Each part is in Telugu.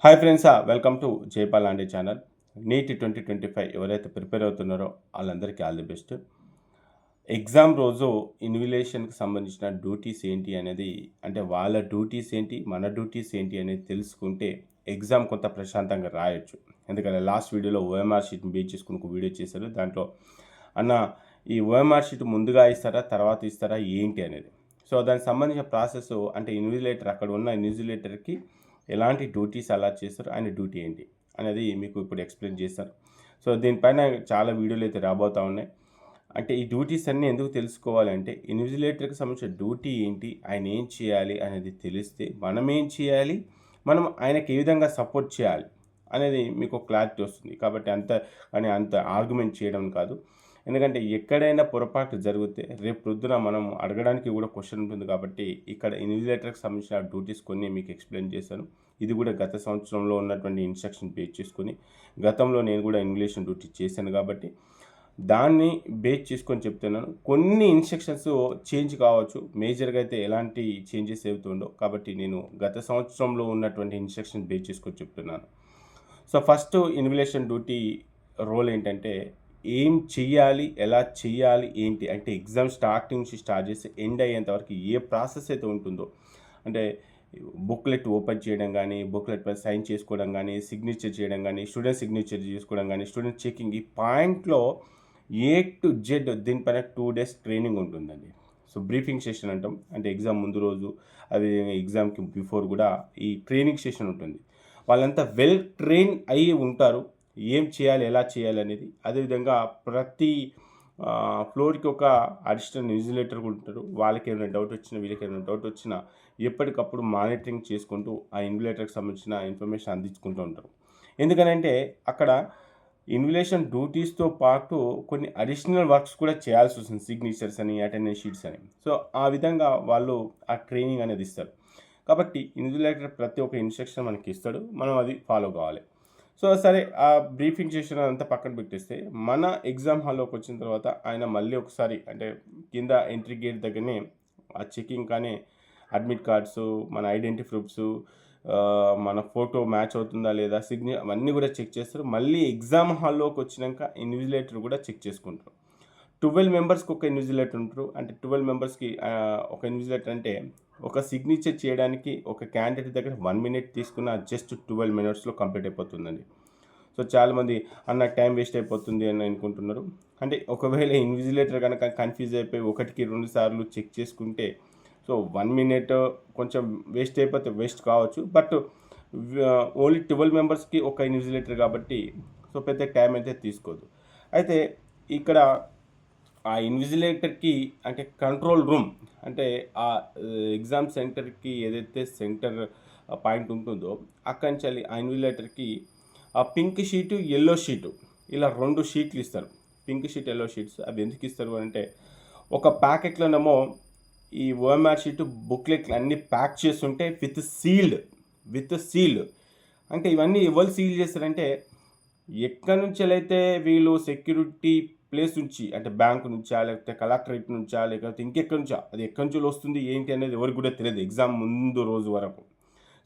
Hi friends, welcome to Jaipal లాంటి ఛానల్. నీట్ 2025 ఎవరైతే ప్రిపేర్ అవుతున్నారో వాళ్ళందరికీ ఆల్ ది బెస్ట్. ఎగ్జామ్ రోజు ఇన్విజిలేషన్కి సంబంధించిన డ్యూటీస్ ఏంటి అనేది, అంటే వాళ్ళ డ్యూటీస్ ఏంటి, మన డ్యూటీస్ ఏంటి అనేది తెలుసుకుంటే ఎగ్జామ్ కొంత ప్రశాంతంగా రాయొచ్చు. ఎందుకంటే లాస్ట్ వీడియోలో ఓఎంఆర్ షీట్ని బేస్ చేసుకుని ఒక వీడియో చేశారు. దాంట్లో అన్న ఈ ఓఎంఆర్ షీట్ ముందుగా ఇస్తారా తర్వాత ఇస్తారా ఏంటి అనేది. సో దానికి సంబంధించిన ప్రాసెస్, అంటే ఇన్విజిలేటర్ అక్కడ ఉన్న ఇన్విజిలేటర్కి ఎలాంటి డ్యూటీస్ అలా చేస్తారు, ఆయన డ్యూటీ ఏంటి అనేది మీకు ఇప్పుడు ఎక్స్ప్లెయిన్ చేస్తారు. సో దీనిపైన చాలా వీడియోలు అయితే రాబోతూ ఉన్నాయి. అంటే ఈ డ్యూటీస్ అన్నీ ఎందుకు తెలుసుకోవాలంటే, ఇన్విజిలేటర్కి సంబంధించిన డ్యూటీ ఏంటి, ఆయన ఏం చేయాలి అనేది తెలిస్తే మనం ఏం చేయాలి, మనం ఆయనకి ఏ విధంగా సపోర్ట్ చేయాలి అనేది మీకు క్లారిటీ వస్తుంది. కాబట్టి అంత ఆర్గ్యుమెంట్ చేయడం కాదు. ఎందుకంటే ఎక్కడైనా పొరపాటు జరిగితే రేపు పొద్దున మనం అడగడానికి కూడా క్వశ్చన్ ఉంటుంది. కాబట్టి ఇక్కడ ఇన్విజిలేటర్కి సంబంధించిన డ్యూటీస్ కొన్ని మీకు ఎక్స్ప్లెయిన్ చేశాను. ఇది కూడా గత సంవత్సరంలో ఉన్నటువంటి ఇన్స్ట్రక్షన్ బేస్ చేసుకొని, గతంలో నేను కూడా ఇన్విజిలేషన్ డ్యూటీ చేశాను కాబట్టి దాన్ని బేస్ చేసుకొని చెప్తున్నాను. కొన్ని ఇన్స్ట్రక్షన్స్ చేంజ్ కావచ్చు, మేజర్గా అయితే ఎలాంటి చేంజెస్ అవుతుండో. కాబట్టి నేను గత సంవత్సరంలో ఉన్నటువంటి ఇన్స్ట్రక్షన్ బేస్ చేసుకొని చెప్తున్నాను. So first invigilation duty role ఏంటంటే, ఏం చెయ్యాలి, ఎలా చెయ్యాలి, ఏంటి అంటే ఎగ్జామ్ స్టార్టింగ్ నుంచి స్టార్ట్ చేసి ఎండ్ అయ్యేంత వరకు ఏ ప్రాసెస్ అయితే ఉంటుందో, అంటే బుక్లెట్ ఓపెన్ చేయడం కానీ, బుక్లెట్ పై సైన్ చేసుకోవడం కానీ, సిగ్నేచర్ చేయడం కానీ, స్టూడెంట్ సిగ్నేచర్ చేసుకోవడం కానీ, స్టూడెంట్ చెకింగ్, ఈ పాయింట్లో ఏ టు జెడ్ దీనిపైన 2 days ట్రైనింగ్ ఉంటుందండి. సో బ్రీఫింగ్ సెషన్ అంటాం. అంటే ఎగ్జామ్ ముందు రోజు, అది ఎగ్జామ్కి బిఫోర్ కూడా ఈ ట్రైనింగ్ సెషన్ ఉంటుంది. వాళ్ళంతా వెల్ ట్రైన్ అయ్యి ఉంటారు, ఏం చేయాలి, ఎలా చేయాలి అనేది. అదేవిధంగా ప్రతి ఫ్లోర్కి ఒక అడిషనల్ ఇన్విజిలేటర్ కూడా ఉంటారు. వాళ్ళకి ఏమైనా డౌట్ వచ్చినా, వీళ్ళకి ఏమైనా డౌట్ వచ్చినా ఎప్పటికప్పుడు మానిటరింగ్ చేసుకుంటూ ఆ ఇన్విజిలేటర్కి సంబంధించిన ఇన్ఫర్మేషన్ అందించుకుంటూ ఉంటారు. ఎందుకనంటే అక్కడ ఇన్విజిలేషన్ డ్యూటీస్తో పాటు కొన్ని అడిషనల్ వర్క్స్ కూడా చేయాల్సి వస్తుంది, సిగ్నేచర్స్ అని, అటెండెన్స్ షీట్స్ అని. సో ఆ విధంగా వాళ్ళు ఆ ట్రైనింగ్ అనేది ఇస్తారు. కాబట్టి ఇన్విజిలేటర్ ప్రతి ఒక్క ఇన్స్ట్రక్షన్ మనకి ఇస్తాడు, మనం అది ఫాలో కావాలి. సో సరే, ఆ బ్రీఫింగ్ సెషన్ అంతా పక్కన పెట్టేస్తే, మన ఎగ్జామ్ హాల్లోకి వచ్చిన తర్వాత ఆయన మళ్ళీ ఒకసారి, అంటే కింద ఎంట్రీ గేట్ దగ్గరనే ఆ చెకింగ్ కానీ, అడ్మిట్ కార్డ్స్, మన ఐడెంటిటీ ప్రూఫ్స్, మన ఫోటో మ్యాచ్ అవుతుందా లేదా, అవన్నీ కూడా చెక్ చేస్తారు. మళ్ళీ ఎగ్జామ్ హాల్లోకి వచ్చినాక ఇన్విజిలేటర్ కూడా చెక్ చేసుకుంటారు. 12 మెంబర్స్కి ఒక ఇన్విజిలేటర్ ఉంటారు. అంటే 12 మెంబర్స్కి ఒక ఇన్విజిలేటర్ అంటే, ఒక సిగ్నేచర్ చేయడానికి ఒక క్యాండిడేట్ దగ్గర 1 minute తీసుకున్న జస్ట్ 12 minutesలో కంప్లీట్ అయిపోతుందండి. సో చాలామంది అన్న టైం వేస్ట్ అయిపోతుంది అని అనుకుంటున్నారు. అంటే ఒకవేళ ఇన్విజిలేటర్ కనుక కన్ఫ్యూజ్ అయిపోయి 1కి 2 సార్లు చెక్ చేసుకుంటే, సో 1 minute కొంచెం వేస్ట్ అయిపోతే వేస్ట్ కావచ్చు. బట్ ఓన్లీ 12 మెంబర్స్కి ఒక ఇన్విజిలేటర్ కాబట్టి సో పెద్ద టైం అయితే తీసుకోదు. అయితే ఇక్కడ ఆ ఇన్విజిలేటర్కి, అంటే కంట్రోల్ రూమ్, అంటే ఆ ఎగ్జామ్ సెంటర్కి ఏదైతే సెంటర్ పాయింట్ ఉంటుందో అక్కడి నుంచి ఆ ఇన్విజిలేటర్కి ఆ పింక్ షీటు, ఎల్లో షీటు, ఇలా 2 షీట్లు ఇస్తారు. Pink sheet, yellow sheets. అవి ఎందుకు ఇస్తారు అంటే, ఒక ప్యాకెట్లోనేమో ఈ ఓఎంఆర్ షీటు, బుక్లెట్లు అన్నీ ప్యాక్ చేస్తుంటే విత్ సీల్డ్. అంటే ఇవన్నీ ఎవరు సీల్ చేస్తారంటే, ఎక్కడి నుంచి అయితే వీళ్ళు సెక్యూరిటీ ప్లేస్ నుంచి, అంటే బ్యాంకు నుంచా, లేకపోతే కలెక్టరేట్ నుంచా, లేకపోతే ఇంకెక్కడి నుంచా, అది ఎక్కడి నుంచి వస్తుంది ఏంటి అనేది ఎవరికి కూడా తెలియదు ఎగ్జామ్ ముందు రోజు వరకు.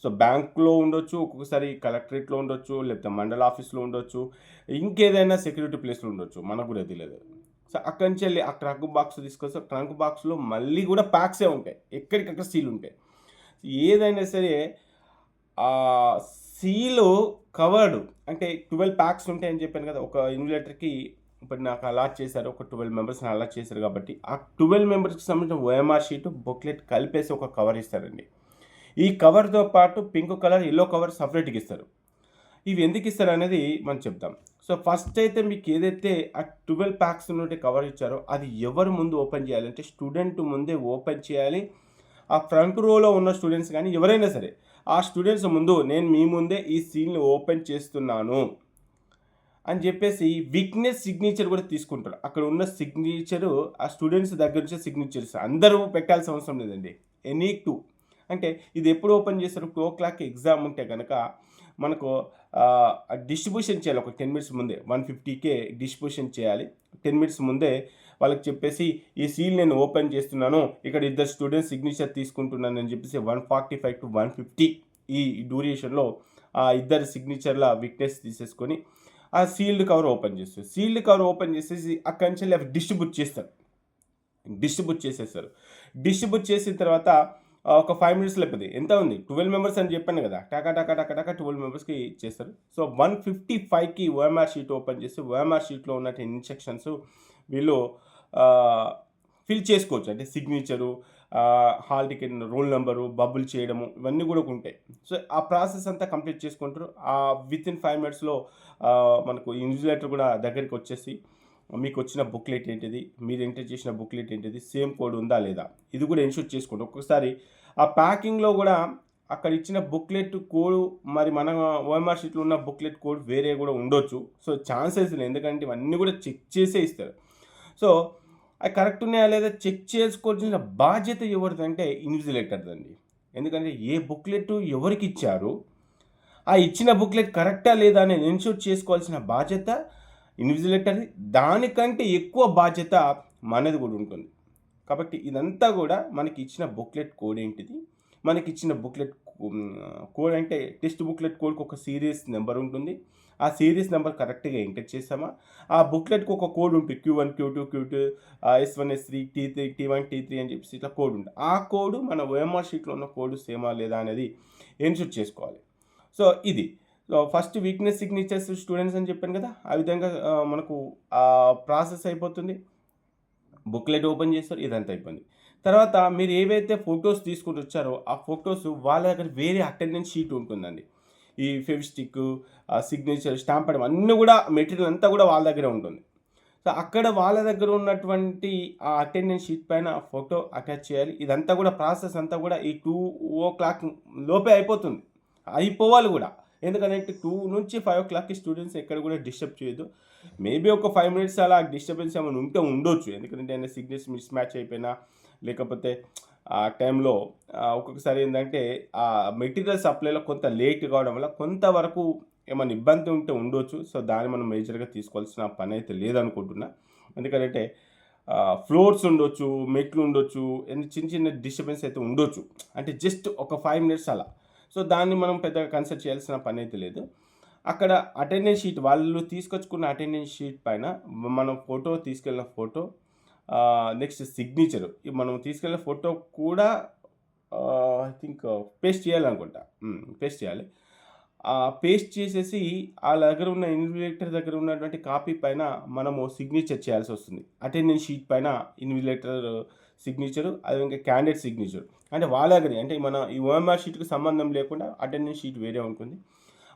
సో బ్యాంకులో ఉండొచ్చు, ఒక్కొక్కసారి కలెక్టరేట్లో ఉండొచ్చు, లేకపోతే మండల ఆఫీస్లో ఉండొచ్చు, ఇంకేదైనా సెక్యూరిటీ ప్లేస్లో ఉండొచ్చు, మనకు కూడా తెలియదు. సో అక్కడి నుంచి వెళ్ళి ఆ ట్రంక్ బాక్స్ తీసుకొస్తే, ట్రంక్ బాక్స్లో మళ్ళీ కూడా ప్యాక్సే ఉంటాయి, ఎక్కడికక్కడ సీల్ ఉంటాయి. ఏదైనా సరే ఆ సీలు కవర్డ్, అంటే 12 ప్యాక్స్ ఉంటాయని చెప్పాను కదా. ఒక ఇన్విజిలేటర్కి ఇప్పుడు నాకు అలాట్ చేశారు, ఒక 12 మెంబర్స్ని అలాట్ చేశారు కాబట్టి ఆ 12 మెంబర్స్కి సంబంధించిన ఓఎంఆర్ షీటు, బుక్లెట్ కలిపేసి ఒక కవర్ ఇస్తారండి. ఈ కవర్తో పాటు పింక్ కలర్, ఎల్లో కవర్ సపరేట్గా ఇస్తారు. ఇవి ఎందుకు ఇస్తారు అనేది మనం చెప్తాం. సో ఫస్ట్ అయితే మీకు ఏదైతే ఆ 12 ప్యాక్స్ నుండి కవర్ ఇచ్చారో అది ఎవరు ముందు ఓపెన్ చేయాలి అంటే, స్టూడెంట్ ముందే ఓపెన్ చేయాలి. ఆ ఫ్రంట్ రోలో ఉన్న స్టూడెంట్స్ కానీ ఎవరైనా సరే, ఆ స్టూడెంట్స్ ముందు నేను మీ ముందే ఈ సీల్ని ఓపెన్ చేస్తున్నాను అని చెప్పేసి వీక్నెస్ సిగ్నేచర్ కూడా తీసుకుంటారు. అక్కడ ఉన్న సిగ్నేచరు ఆ స్టూడెంట్స్ దగ్గర నుంచి సిగ్నేచర్స్ అందరూ పెట్టాల్సిన అవసరం లేదండి. ఎనీ 2, అంటే ఇది ఎప్పుడు ఓపెన్ చేస్తారు, 2 o'clock ఎగ్జామ్ ఉంటే కనుక మనకు డిస్ట్రిబ్యూషన్ చేయాలి. ఒక 10 minutes ముందే 150K డిస్ట్రిబ్యూషన్ చేయాలి. 10 minutes ముందే వాళ్ళకి చెప్పేసి, ఈ సీల్ నేను ఓపెన్ చేస్తున్నాను, ఇక్కడ 2 స్టూడెంట్స్ సిగ్నేచర్ తీసుకుంటున్నాను అని చెప్పేసి 145 to 150 ఈ డ్యూరేషన్లో ఆ ఇద్దరి సిగ్నేచర్ల విట్నెస్ తీసేసుకొని ఆ సీల్డ్ కవర్ ఓపెన్ చేస్తారు. సీల్డ్ కవర్ ఓపెన్ చేసేసి అక్కడి నుంచి అవి డిస్ట్రిబ్యూట్ చేసేస్తారు. డిస్ట్రిబ్యూట్ చేసిన తర్వాత ఒక 5 మినిట్స్‌లో అయిపోద్ది. ఎంత ఉంది? 12 మెంబర్స్ అని చెప్పాను కదా! టక టక టక టక 12 మెంబర్స్‌కి ఇచ్చేస్తారు. సో, 155కి ఓఎంఆర్ షీట్ ఓపెన్ చేసి ఓఎంఆర్ షీట్‌లో ఉన్నటువంటి ఇన్‌స్ట్రక్షన్స్ వీళ్ళు ఆహ్, ఫిల్ చేసుకోవచ్చు. అంటే signature, hall ticket, roll number, bubble చేయడము ఇవన్నీ కూడా ఉంటాయి. సో, ఆ ప్రాసెస్ అంతా కంప్లీట్ చేసుకుంటారు. వితిన్ 5 మినిట్స్‌లో మనకు ఇన్విజిలేటర్ కూడా దగ్గరికి వచ్చేసి మీకు వచ్చిన బుక్లెట్ ఏంటిది, మీరు ఎంటర్ చేసిన బుక్లెట్ ఏంటిది, సేమ్ కోడ్ ఉందా లేదా, ఇది కూడా ఎన్షూర్ చేసుకోండి. ఒక్కొక్కసారి ఆ ప్యాకింగ్‌లో కూడా అక్కడ ఇచ్చిన బుక్లెట్ కోడ్ మరి మన ఓఎంఆర్ షీట్‌లో ఉన్న బుక్లెట్ కోడ్ వేరే కూడా ఉండొచ్చు. సో, ఛాన్సెస్ లేదు. ఎందుకంటే ఇవన్నీ కూడా చెక్ చేసే ఇస్తారు. సో, అవి కరెక్ట్ ఉన్నాయా లేదా చెక్ చేసుకోవాల్సిన బాధ్యత ఎవరిదంటే ఇన్విజిలేటర్‌దండి. ఎందుకంటే ఏ బుక్లెట్ ఎవరికిచ్చారు, ఆ ఇచ్చిన బుక్లెట్ కరెక్టా లేదా అని ఎన్షూర్ చేసుకోవాల్సిన బాధ్యత ఇన్విజిలేటర్‌ది. దానికంటే ఎక్కువ బాధ్యత మనది కూడా ఉంటుంది. కాబట్టి ఇదంతా కూడా మనకి ఇచ్చిన బుక్లెట్ కోడ్ ఏంటిది, మనకి ఇచ్చిన బుక్లెట్ కోడ్ అంటే టెక్స్ట్ బుక్లెట్ కోడ్‌కి ఒక సీరియస్ నెంబర్ ఉంటుంది. ఆ సీరియస్ నెంబర్ కరెక్ట్‌గా ఎంటర్ చేసామా, ఆ బుక్లెట్‌కి ఒక కోడ్ ఉంటుంది. Q1, Q2, Q2, S1, S3, T3, T1, T3 అని చెప్పేసి ఇట్లా కోడ్ ఉంటుంది. ఆ కోడ్ మన ఓఎంఆర్ షీట్‌లో ఉన్న కోడ్ సేమా లేదా అనేది ఎన్షూర్ చేసుకోవాలి. సో, ఇది. So, first weakness signatures students అని చెప్పాను కదా! ఆ విధంగా మనకు ప్రాసెస్ అయిపోతుంది. బుక్లెట్ ఓపెన్ చేస్తారు. ఇదంతా అయిపోయింది. తర్వాత మీరు ఏవైతే ఫోటోస్ తీసుకొని వచ్చారో, ఆ ఫోటోస్ వాళ్ళ దగ్గర వేరే అటెండెన్స్ షీట్ ఉంటుందండి. ఈ ఫెవిస్టిక్, సిగ్నేచర్, స్టాంప్ పడడం అన్నీ కూడా మెటీరియల్ అంతా కూడా వాళ్ళ దగ్గరే ఉంటుంది. సో, అక్కడ వాళ్ళ దగ్గర ఉన్నటువంటి ఆ అటెండెన్స్ షీట్ పైన ఫోటో అటాచ్ చేయాలి. ఇదంతా కూడా ప్రాసెస్ అంతా కూడా ఈ 2:00 లోపే అయిపోతుంది. అయిపోవాలి కూడా. ఎందుకంటే 2 నుంచి 5:00కి స్టూడెంట్స్ ఎక్కడ కూడా డిస్టర్బ్ చేయొద్దు. మేబీ ఒక 5 మినిట్స్ అలా డిస్టర్బెన్స్ ఏమైనా ఉంటే ఉండొచ్చు. ఎందుకంటే ఆయన సిగ్నేచర్ మిస్ మ్యాచ్ అయిపోయినా, లేకపోతే ఆ టైంలో ఒక్కొక్కసారి ఏందంటే మెటీరియల్ సప్లైలో కొంత లేట్ కావడం వల్ల కొంతవరకు ఏమైనా ఇబ్బంది ఉంటే ఉండొచ్చు. సో, దాన్ని మనం మేజర్‌గా తీసుకోవాల్సిన పనైతే లేదనుకుంటున్నా. ఎందుకంటే ఫ్లోర్స్ ఉండొచ్చు, మెట్లు ఉండొచ్చు, చిన్న చిన్న డిస్టర్బెన్స్ అయితే ఉండొచ్చు. అంటే జస్ట్ ఒక 5 మినిట్స్ అలా. సో, దాన్ని మనం పెద్దగా కన్సిడర్ చేయాల్సిన పనైతే లేదు. అక్కడ అటెండెన్స్ షీట్ వాళ్ళు తీసుకొచ్చుకున్న అటెండెన్స్ షీట్ పైన మనం తీసుకెళ్ళిన ఫోటో, నెక్స్ట్ సిగ్నేచర్, మనం తీసుకెళ్ళిన ఫోటో కూడా ఐ థింక్ పేస్ట్ చేయాలనుకుంటా. పేస్ట్ చేయాలి. పేస్ట్ చేసేసి ఆళ్ళ దగ్గర ఉన్న ఇన్విజిలేటర్ దగ్గర ఉన్నటువంటి కాపీ పైన మనము సిగ్నేచర్ చేయాల్సొస్తుంది. అటెండెన్స్ షీట్ పైన ఇన్విజిలేటర్ సిగ్నేచరు, అది ఇంకా క్యాండిడేట్ సిగ్నేచర్. అంటే వాళ్ళ దగ్గరే, అంటే మన ఈ ఓఎంఆర్ షీట్‌కి సంబంధం లేకుండా అటెండెన్స్ షీట్ వేరే ఉంటుంది.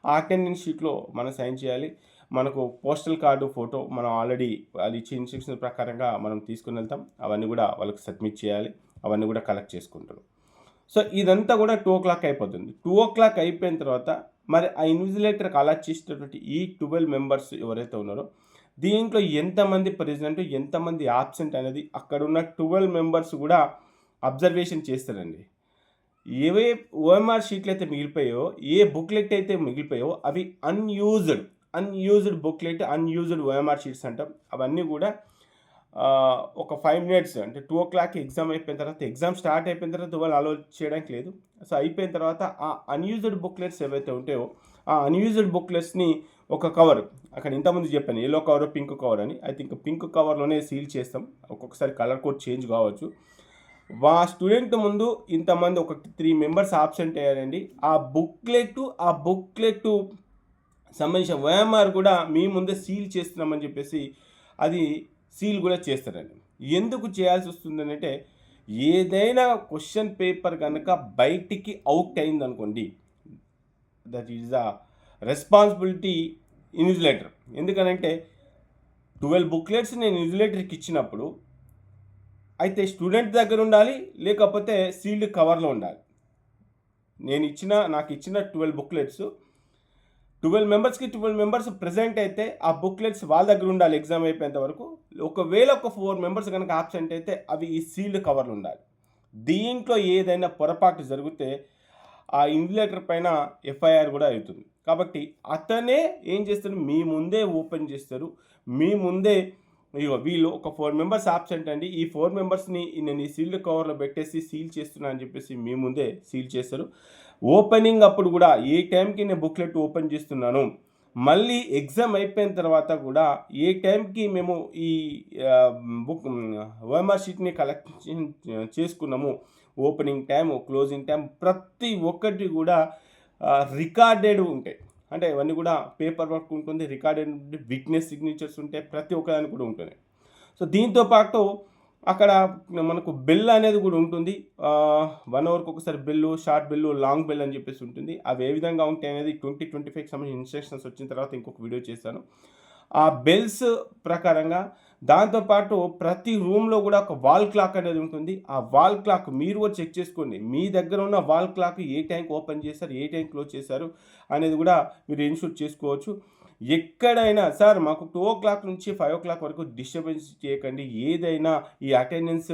ఆ అటెండెన్స్ షీట్‌లో మనం సైన్ చేయాలి. మనకు పోస్టల్ కార్డు ఫోటో మనం ఆల్రెడీ అది ఇచ్చే ఇన్‌స్ట్రక్షన్ ప్రకారంగా మనం తీసుకొని వెళ్తాం. అవన్నీ కూడా వాళ్ళకి సబ్మిట్ చేయాలి. అవన్నీ కూడా కలెక్ట్ చేసుకుంటారు. సో, ఇదంతా కూడా 2:00 అయిపోతుంది. 2:00 అయిపోయిన తర్వాత మరి ఆ ఇన్విజిలేటర్‌కి అలాట్ చేసినటువంటి ఈ 12 మెంబర్స్ ఎవరైతే ఉన్నారో, దీంట్లో ఎంతమంది ప్రెజెంట్, ఎంతమంది ఆబ్సెంట్ అనేది అక్కడున్న 12 మెంబర్స్ కూడా అబ్జర్వేషన్ చేస్తారండి. ఏవే ఓఎంఆర్ షీట్లు అయితే మిగిలిపోయాయో, ఏ బుక్లెట్ అయితే మిగిలిపోయాయో అవి unused booklet, unused OMR sheets అంటాం. అవన్నీ కూడా ఒక 5 మినిట్స్ అంటే 2:00కి ఎగ్జామ్ అయిపోయిన తర్వాత, ఎగ్జామ్ స్టార్ట్ అయిపోయిన తర్వాత వాళ్ళు అలో చేయడానికి లేదు. సో, అయిపోయిన తర్వాత ఆ అన్‌యూజ్డ్ బుక్లెట్స్ ఏవైతే ఉంటాయో, ఆ అన్‌యూజ్డ్ బుక్లెట్స్‌ని ఒక కవర్, అక్కడ ఇంతకుముందు చెప్పాను యెల్లో కవర్, పింక్ కవర్ అని. ఐ థింక్ పింక్ కవర్‌లోనే సీల్ చేస్తాం. ఒక్కొక్కసారి కలర్ కోడ్ చేంజ్ కావచ్చు. స్టూడెంట్ ముందు ఇంతమంది ఒక 3 మెంబర్స్ ఆబ్సెంట్ అయ్యారండి. ఆ బుక్లెట్ సంబంధించిన ఓఎంఆర్ కూడా మీ ముందే సీల్ చేస్తున్నామని చెప్పేసి అది సీల్ కూడా చేస్తారండి. ఎందుకు చేయాల్సి వస్తుందనంటే, ఏదైనా క్వెషన్ పేపర్ కనుక బయటికి అవుట్ అయిందనుకోండి, that is the responsibility invigilator. ఎందుకనంటే 12 బుక్లెట్స్ నేను ఇన్విజిలేటర్‌కి ఇచ్చినప్పుడు అయితే స్టూడెంట్ దగ్గర ఉండాలి, లేకపోతే సీల్డ్ కవర్‌లో ఉండాలి. నాకు ఇచ్చిన 12 బుక్లెట్స్ 12 మెంబర్స్‌కి 12 మెంబర్స్ ప్రెజెంట్ అయితే ఆ బుక్లెట్స్ వాళ్ళ దగ్గర ఉండాలి ఎగ్జామ్ అయిపోయేంత వరకు. ఒకవేళ ఒక 4 మెంబర్స్ గనుక ఆబ్సెంట్ అయితే అవి ఈ సీల్డ్ కవర్‌లో ఉండాలి. దీంట్లో ఏదైనా పొరపాటు జరిగితే ఆ ఇన్విజిలేటర్ పైన ఎఫ్ఐఆర్ కూడా అవుతుంది. కాబట్టి అతనే ఏం చేస్తాడు, మీ ముందే ఓపెన్ చేస్తారు. మీ ముందే ఇగో వీళ్ళు ఒక 4 మెంబర్స్ ఆబ్సెంట్ అండి. ఈ 4 మెంబర్స్‌ని నేను ఈ సీల్డ్ కవర్‌లో పెట్టేసి సీల్ చేస్తున్నా అని చెప్పేసి మీ ముందే సీల్ చేస్తారు. ఓపెనింగ్ అప్పుడు కూడా ఏ టైంకి నేను బుక్లెట్ ఓపెన్ చేస్తున్నాను, మళ్ళీ ఎగ్జామ్ అయిపోయిన తర్వాత కూడా ఏ టైంకి మేము ఈ బుక్ ఓఎంఆర్ షీట్ని కలెక్షన్ చేసుకున్నాము, ఓపెనింగ్ టైం, క్లోజింగ్ టైం ప్రతి ఒక్కటి కూడా రికార్డెడ్ ఉంటాయి. అంటే ఇవన్నీ కూడా పేపర్ వర్క్ ఉంటుంది, రికార్డెడ్ విట్నెస్ సిగ్నేచర్స్ ఉంటాయి, ప్రతి ఒక్కదానికి కూడా ఉంటుంది. సో దీంతో పాటు అక్కడ మనకు బెల్ అనేది కూడా ఉంటుంది. 1 అవర్కి ఒకసారి bell, short bell, long bell అని చెప్పేసి ఉంటుంది. అవి ఏ విధంగా ఉంటాయి అనేది 2025కి సంబంధించిన ఇన్స్ట్రక్షన్స్ వచ్చిన తర్వాత ఇంకొక వీడియో చేస్తాను. ఆ బెల్స్ ప్రకారంగా దాంతోపాటు ప్రతి రూమ్లో కూడా ఒక వాల్ క్లాక్ అనేది ఉంటుంది. ఆ వాల్ క్లాక్ మీరు కూడా చెక్ చేసుకోండి. మీ దగ్గర ఉన్న వాల్ క్లాక్ ఏ టైంకి ఓపెన్ చేశారు, ఏ టైం క్లోజ్ చేశారు అనేది కూడా మీరు ఇన్షూర్ చేసుకోవచ్చు. ఎక్కడైనా సార్ మాకు 2:00 నుంచి 5:00 వరకు డిస్టర్బెన్స్ చేయకండి. ఏదైనా ఈ అటెండెన్స్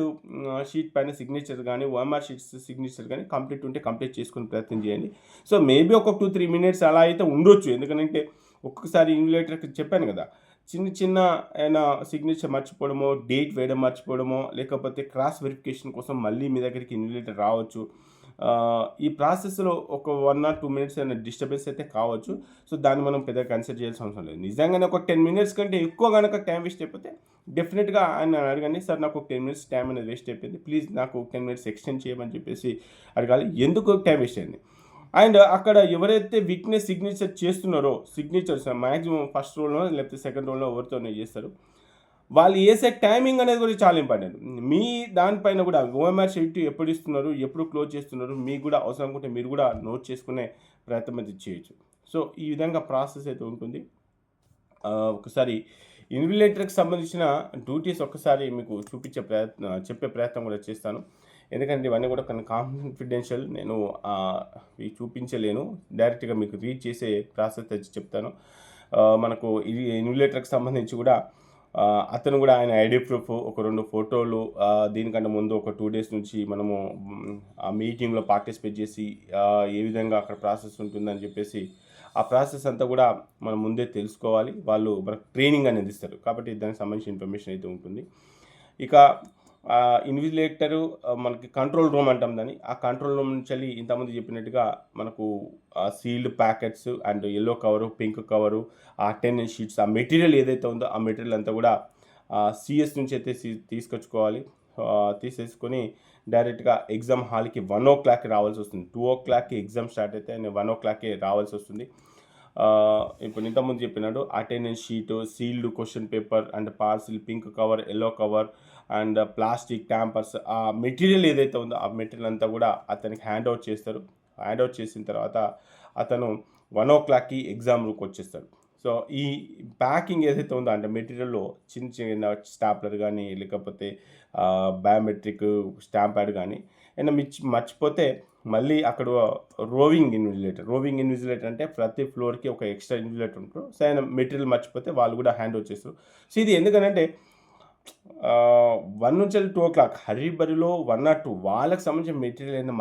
షీట్ పైన సిగ్నేచర్ కానీ, ఓఎంఆర్ షీట్స్ సిగ్నేచర్ కానీ కంప్లీట్ ఉంటే కంప్లీట్ చేసుకునే ప్రయత్నం చేయండి. సో మేబీ ఒక 2-3 మినిట్స్ అలా అయితే ఉండొచ్చు. ఎందుకంటే ఒక్కొక్కసారి ఇన్విజిలేటర్కి చెప్పాను కదా, చిన్న ఏమైనా సిగ్నేచర్ మర్చిపోవడమో, డేట్ వేయడం మర్చిపోవడమో, లేకపోతే క్రాస్ వెరిఫికేషన్ కోసం మళ్ళీ మీ దగ్గరికి ఇన్విజిలేటర్ రావచ్చు. ఈ ప్రాసెస్లో ఒక 1 or 2 మినిట్స్ అయినా డిస్టర్బెన్స్ అయితే కావచ్చు. సో దాన్ని మనం పెద్దగా కన్సిడర్ చేయాల్సిన అవసరం లేదు. నిజంగానే ఒక 10 మినిట్స్ కంటే ఎక్కువ కనుక టైం వేస్ట్ అయిపోతే డెఫినెట్గా ఆయన అడగండి, సార్ నాకు 10 మినిట్స్ టైం అనేది వేస్ట్ అయిపోయింది, ప్లీజ్ నాకు 10 మినిట్స్ ఎక్స్టెండ్ చేయమని చెప్పేసి అడగాలి. ఎందుకు టైం వేస్ట్ అయింది. అండ్ అక్కడ ఎవరైతే విట్నెస్ సిగ్నేచర్ చేస్తున్నారో, సిగ్నేచర్స్ మ్యాక్సిమం ఫస్ట్ రోల్లో లేకపోతే సెకండ్ రోల్లో ఎవరితోనే చేస్తారు, వాళ్ళు వేసే టైమింగ్ అనేది కూడా చాలా ఇంపార్టెంట్. మీ దానిపైన కూడా ఓఎంఆర్ షీట్ ఎప్పుడు ఇస్తున్నారు, ఎప్పుడు క్లోజ్ చేస్తున్నారు, మీకు కూడా అవసరం అనుకుంటే మీరు కూడా నోట్ చేసుకునే ప్రయత్నం అయితే చేయొచ్చు. సో ఈ విధంగా ప్రాసెస్ అయితే ఉంటుంది. ఒకసారి ఇన్విజిలేటర్కి సంబంధించిన డ్యూటీస్ ఒక్కసారి మీకు చెప్పే ప్రయత్నం కూడా చేస్తాను. ఎందుకంటే ఇవన్నీ కూడా కొన్ని కాన్ఫిడెన్షియల్, నేను ఇవి చూపించలేను. డైరెక్ట్గా మీకు రీడ్ చేసే ప్రాసెస్ తెచ్చి చెప్తాను. మనకు ఇది ఇన్విజిలేటర్కి సంబంధించి కూడా అతను కూడా ఆయన ఐడి ప్రూఫ్, ఒక 2 ఫోటోలు, దీనికంటే ముందు ఒక 2 days నుంచి మనము ఆ మీటింగ్లో పార్టిసిపేట్ చేసి ఏ విధంగా అక్కడ ప్రాసెస్ ఉంటుందని చెప్పేసి ఆ ప్రాసెస్ అంతా కూడా మనం ముందే తెలుసుకోవాలి. వాళ్ళు మనకు ట్రైనింగ్ అనేది ఇస్తారు, కాబట్టి దానికి సంబంధించిన ఇన్ఫర్మేషన్ అయితే ఉంటుంది. ఇక ఇన్విజిలేటరు మనకి కంట్రోల్ రూమ్ అంటాం దాన్ని. ఆ కంట్రోల్ రూమ్ నుంచి వెళ్ళి ఇంతకుముందు చెప్పినట్టుగా మనకు sealed packets and yellow cover, pink cover, ఆ అటెండెన్స్ షీట్స్, ఆ మెటీరియల్ ఏదైతే ఉందో ఆ మెటీరియల్ అంతా కూడా సిఎస్ నుంచి అయితే తీసుకొచ్చుకోవాలి. తీసేసుకొని డైరెక్ట్గా ఎగ్జామ్ హాల్కి 1:00 రావాల్సి వస్తుంది. 2:00 ఎగ్జామ్ స్టార్ట్ అయితే 1:00 రావాల్సి వస్తుంది. ఇప్పుడు ఇంతకుముందు చెప్పినాడు attendance sheet, sealed question paper and parcel, pink cover, yellow cover and plastic tampers, ఆ మెటీరియల్ ఏదైతే ఉందో ఆ మెటీరియల్ అంతా కూడా అతనికి హ్యాండ్ అవుట్ చేస్తారు. హ్యాండ్ అవుట్ చేసిన తర్వాత అతను 1:00 ఎగ్జామ్ రూమ్కి వచ్చేస్తాడు. సో ఈ ప్యాకింగ్ ఏదైతే ఉందో అంటే మెటీరియల్లో చిన్న స్టాప్లర్ కానీ, లేకపోతే బయోమెట్రిక్ స్టాంప్ ప్యాడ్ కానీ ఏమైనా మర్చిపోతే మళ్ళీ అక్కడ రోవింగ్ ఇన్విజిలేటర్ అంటే ప్రతి ఫ్లోర్కి ఒక ఎక్స్ట్రా ఇన్విజిలేటర్ ఉంటారు. సో ఆయన మెటీరియల్ మర్చిపోతే వాళ్ళు కూడా హ్యాండ్ ఓవర్ చేస్తారు. సో ఇది ఎందుకంటే 1 నుంచి 2:00 హరిబరిలో 1 or 2 వాళ్ళకి సంబంధించిన మెటీరియల్ ఏదైనా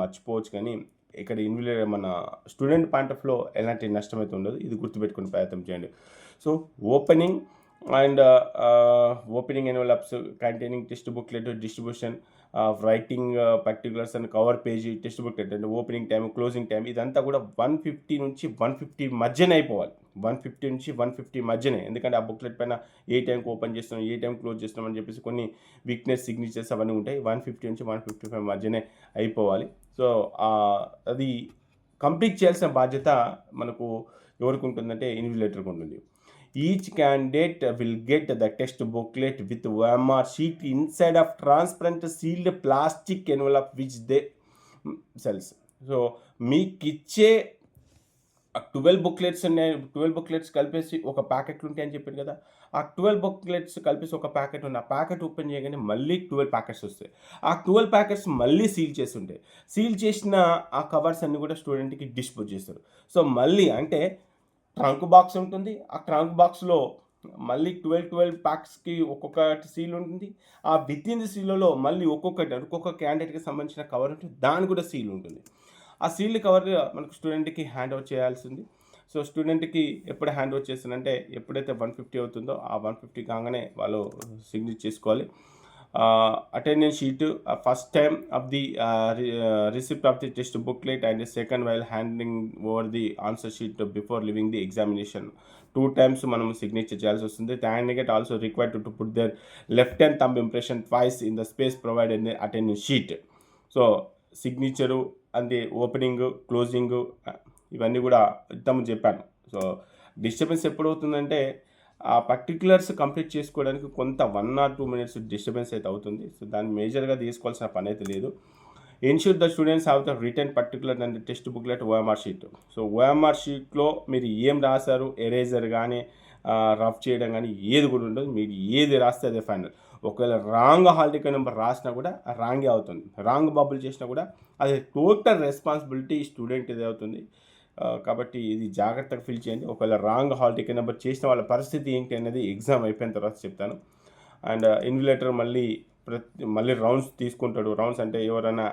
మర్చిపోవచ్చు, కానీ ఇక్కడ ఇన్విజిలేటర్ మన స్టూడెంట్ పాయింట్ ఆఫ్ లో ఎలాంటి నష్టం అయితే ఉండదు. ఇది గుర్తుపెట్టుకుని ప్రయత్నం చేయండి. So opening and opening envelopes containing text booklet, distribution writing particulars and cover page, text booklet అంటే ఓపెనింగ్ టైం, క్లోజింగ్ టైం, ఇదంతా కూడా 1:50 నుంచి 1:50 మధ్యనే అయిపోవాలి. 1:50 నుంచి 1:50 మధ్యనే. ఎందుకంటే ఆ బుక్లెట్ పైన ఏ టైంకి ఓపెన్ చేస్తున్నాం, ఏ టైం క్లోజ్ చేస్తున్నాం అని చెప్పేసి కొన్ని వీక్నెస్ సిగ్నేచర్స్ అవన్నీ ఉంటాయి. 1:50 నుంచి 1:55 మధ్యనే అయిపోవాలి. సో అది కంప్లీట్ చేయాల్సిన బాధ్యత మనకు ఎవరికి ఉంటుందంటే ఇన్విజిలేటర్కి ఉంటుంది. Each candidate will get the text booklet with OMR sheet inside of transparent sealed plastic envelope which they sells. So మీకు ఇచ్చే 12 బుక్లెట్స్ ఉన్నాయి. 12 బుక్లెట్స్ కలిపేసి ఒక ప్యాకెట్లు ఉంటాయి అని చెప్పారు కదా. ఆ 12 బుక్లెట్స్ కలిపేసి ఒక ప్యాకెట్ ఉంది. ఆ ప్యాకెట్ ఓపెన్ చేయగానే మళ్ళీ 12 ప్యాకెట్స్ వస్తాయి. ఆ 12 ప్యాకెట్స్ మళ్ళీ సీల్ చేసి ఉంటాయి. సీల్ చేసిన ఆ కవర్స్ అన్నీ కూడా స్టూడెంట్కి డిస్పోజ్ చేస్తారు. సో మళ్ళీ అంటే ట్రంక్ బాక్స్ ఉంటుంది. ఆ ట్రంక్ బాక్స్లో మళ్ళీ 12 ప్యాక్స్కి ఒక్కొక్కటి సీల్ ఉంటుంది. ఆ విత్ ఇన్ ది సీల్లో మళ్ళీ ఒక్కొక్క క్యాండిడేట్కి సంబంధించిన కవర్ ఉంటుంది, దాని కూడా సీల్ ఉంటుంది. ఆ సీల్డ్ కవర్ మనకు స్టూడెంట్కి హ్యాండ్ ఓవర్ చేయాల్సింది. సో స్టూడెంట్కి ఎప్పుడు హ్యాండ్ ఓవర్ చేస్తానంటే ఎప్పుడైతే 1:50 అవుతుందో ఆ 1:50 కాగానే వాళ్ళు సిగ్నేచర్ చేసుకోవాలి. attendance sheet, first time of the receipt of the test booklet, and the second while handing over the answer sheet before leaving the examination. 2 times మనం సిగ్నేచర్ చేయాల్సి వస్తుంది. The candidate also required to put their left hand thumb impression twice in the space provided in the attendance sheet. So signature and opening closing ఇవన్నీ కూడా ఇంతకుముందు చెప్పాను. సో డిస్టర్బెన్స్ ఎప్పుడవుతుందంటే ఆ పర్టిక్యులర్స్ కంప్లీట్ చేసుకోవడానికి కొంత 1 or 2 minutes డిస్టర్బెన్స్ అయితే అవుతుంది. సో దాన్ని మేజర్గా తీసుకోవాల్సిన పని అయితే లేదు. Ensure the students have the return particular and text booklet OMR sheet. So OMR షీట్లో మీరు ఏం రాశారు, ఎరేజర్ కానీ రఫ్ చేయడం కానీ ఏది కూడా ఉండదు. మీరు ఏది రాస్తే అదే ఫైనల్. ఒకవేళ రాంగ్ హాల్ టికెట్ నెంబర్ రాసినా కూడా రాంగే అవుతుంది. రాంగ్ బబుల్ చేసినా కూడా అది టోటల్ రెస్పాన్సిబిలిటీ స్టూడెంట్ ఇది అవుతుంది. కాబట్టి ఇది జాగ్రత్తగా ఫిల్ చేయండి. ఒకవేళ రాంగ్ హాల్ టికెట్ నెంబర్ చేసిన వాళ్ళ పరిస్థితి ఏంటి అనేది ఎగ్జామ్ అయిపోయిన తర్వాత చెప్తాను. అండ్ ఇన్విలేటర్ మళ్ళీ రౌండ్స్ తీసుకుంటాడు. రౌండ్స్ అంటే ఎవరైనా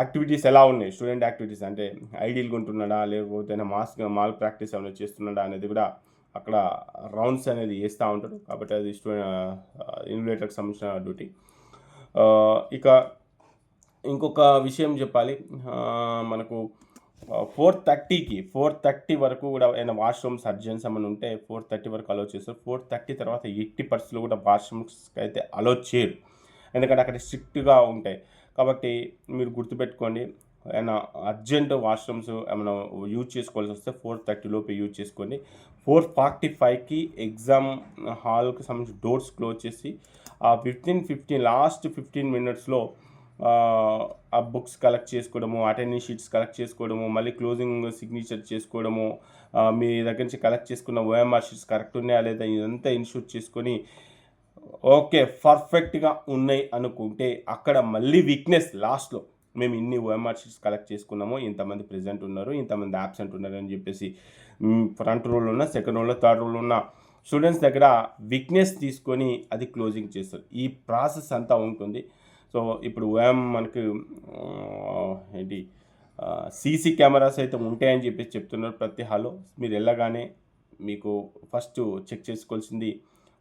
యాక్టివిటీస్ ఎలా ఉన్నాయి, స్టూడెంట్ యాక్టివిటీస్ అంటే ఐడియల్గా ఉంటున్నాడా, లేకపోతే మాల్ ప్రాక్టీస్ ఏమైనా చేస్తున్నాడా అనేది కూడా అక్కడ రౌండ్స్ అనేది వేస్తూ ఉంటాడు. కాబట్టి అది ఇన్విలేటర్కి సంబంధించిన డ్యూటీ. ఇక ఇంకొక విషయం చెప్పాలి, మనకు 4:30 వరకు కూడా ఏమైనా వాష్రూమ్స్ అర్జెన్స్ ఏమైనా ఉంటే 4:30 వరకు అలో చేస్తారు. 4:30 తర్వాత 80% కూడా వాష్రూమ్స్కి అయితే అలో చేయరు, ఎందుకంటే అక్కడ స్ట్రిక్ట్గా ఉంటాయి. కాబట్టి మీరు గుర్తుపెట్టుకోండి, ఏమైనా అర్జెంట్ వాష్రూమ్స్ ఏమైనా యూజ్ చేసుకోవాల్సి వస్తే 4:30 లోపు యూజ్ చేసుకోండి. 4:45కి ఎగ్జామ్ హాల్కి సంబంధించి డోర్స్ క్లోజ్ చేసి ఆ లాస్ట్ 15 minutesలో ఆ బుక్స్ కలెక్ట్ చేసుకోవడము, అటెండెన్స్ షీట్స్ కలెక్ట్ చేసుకోవడము, మళ్ళీ క్లోజింగ్ సిగ్నేచర్ చేసుకోవడము, మీ దగ్గర నుంచి కలెక్ట్ చేసుకున్న ఓఎంఆర్ షీట్స్ కరెక్ట్ ఉన్నాయా లేదా ఇదంతా ఇన్షూర్ చేసుకొని ఓకే పర్ఫెక్ట్గా ఉన్నాయి అనుకుంటే అక్కడ మళ్ళీ వీక్నెస్ లాస్ట్లో మేము ఇన్ని ఓఎంఆర్ షీట్స్ కలెక్ట్ చేసుకున్నాము, ఇంతమంది ప్రెజెంట్ ఉన్నారు, ఇంతమంది యాబ్సెంట్ ఉన్నారు అని చెప్పేసి ఫ్రంట్ రోల్ ఉన్న, సెకండ్ రోల్లో, థర్డ్ రోల్ ఉన్న స్టూడెంట్స్ దగ్గర వీక్నెస్ తీసుకొని అది క్లోజింగ్ చేస్తారు. ఈ ప్రాసెస్ అంతా ఉంటుంది. సో ఇప్పుడు మనకి ఏంటి సీసీ కెమెరాస్ అయితే ఉంటాయని చెప్పేసి చెప్తున్నారు ప్రతి హాల్లో. మీరు వెళ్ళగానే మీకు ఫస్ట్ చెక్ చేసుకోవాల్సింది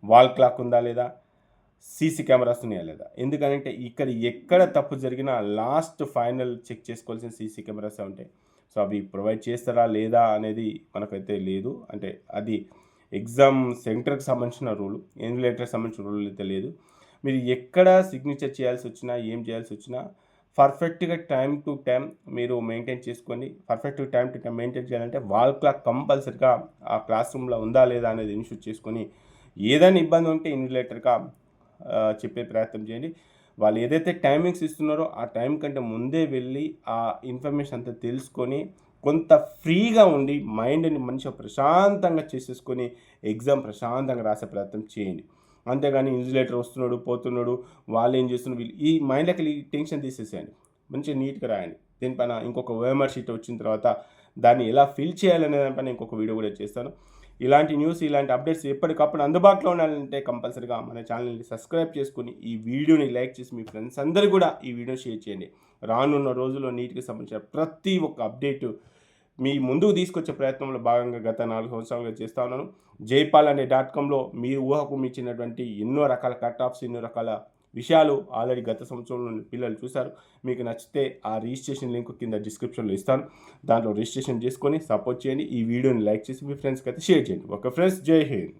వాల్ క్లాక్ ఉందా లేదా, సీసీ కెమెరాస్ ఉన్నాయా లేదా. ఎందుకంటే ఇక్కడ ఎక్కడ తప్పు జరిగినా లాస్ట్ ఫైనల్ చెక్ చేసుకోవాల్సిన సీసీ కెమెరాస్ ఉంటాయి. సో అవి ప్రొవైడ్ చేస్తారా లేదా అనేది మనకైతే లేదు. అంటే అది ఎగ్జామ్ సెంటర్కి సంబంధించిన రూలు, ఇన్విలేటర్కి సంబంధించిన రూల్ అయితే లేదు. మీరు ఎక్కడ సిగ్నేచర్ చేయాల్సి వచ్చినా, ఏం చేయాల్సి వచ్చినా పర్ఫెక్ట్గా టైం టు టైం మీరు మెయింటైన్ చేసుకోండి. పర్ఫెక్ట్గా టైం టు టైం మెయింటైన్ చేయాలంటే వాల్ క్లాక్ కంపల్సరీగా ఆ క్లాస్ రూమ్లో ఉందా లేదా అనేది ఇన్షూర్ చేసుకొని, ఏదైనా ఇబ్బంది ఉంటే ఇన్విలేటర్గా చెప్పే ప్రయత్నం చేయండి. వాళ్ళు ఏదైతే టైమింగ్స్ ఇస్తున్నారో ఆ టైం కంటే ముందే వెళ్ళి ఆ ఇన్ఫర్మేషన్ అంతా తెలుసుకొని కొంత ఫ్రీగా ఉండి మైండ్ని మంచిగా ప్రశాంతంగా చేసేసుకొని ఎగ్జామ్ ప్రశాంతంగా రాసే ప్రయత్నం చేయండి. అంతేగాని ఇన్విజిలేటర్ వస్తున్నాడు పోతున్నాడు, వాళ్ళు ఏం చేస్తున్నారు, వీళ్ళు ఈ మైండ్లోకి టెన్షన్ తీసేసేయండి. మంచిగా నీట్గా రాయండి. దీనిపైన ఇంకొక ఓఎంఆర్ షీట్ వచ్చిన తర్వాత దాన్ని ఎలా ఫిల్ చేయాలనే దానిపైన ఇంకొక వీడియో కూడా చేస్తాను. ఇలాంటి న్యూస్, ఇలాంటి అప్డేట్స్ ఎప్పటికప్పుడు అందుబాటులో ఉండాలంటే కంపల్సరీగా మన ఛానల్ని సబ్స్క్రైబ్ చేసుకుని ఈ వీడియోని లైక్ చేసి మీ ఫ్రెండ్స్ అందరూ కూడా ఈ వీడియో షేర్ చేయండి. రానున్న రోజుల్లో నీట్కి సంబంధించిన ప్రతి ఒక్క అప్డేటు మీ ముందుకు తీసుకొచ్చే ప్రయత్నంలో భాగంగా గత 4 సంవత్సరాలుగా చేస్తూ ఉన్నాను. jaypal.comలో మీ ఊహకు మించినటువంటి ఎన్నో రకాల కట్ ఆఫ్స్, ఎన్నో రకాల విషయాలు ఆల్రెడీ గత సంవత్సరంలో పిల్లలు చూశారు. మీకు నచ్చితే ఆ రిజిస్ట్రేషన్ లింక్ కింద డిస్క్రిప్షన్లో ఇస్తాను. దాంట్లో రిజిస్ట్రేషన్ చేసుకొని సపోర్ట్ చేయండి. ఈ వీడియోని లైక్ చేసి మీ ఫ్రెండ్స్కి అయితే షేర్ చేయండి. ఓకే ఫ్రెండ్స్, జై హింద్.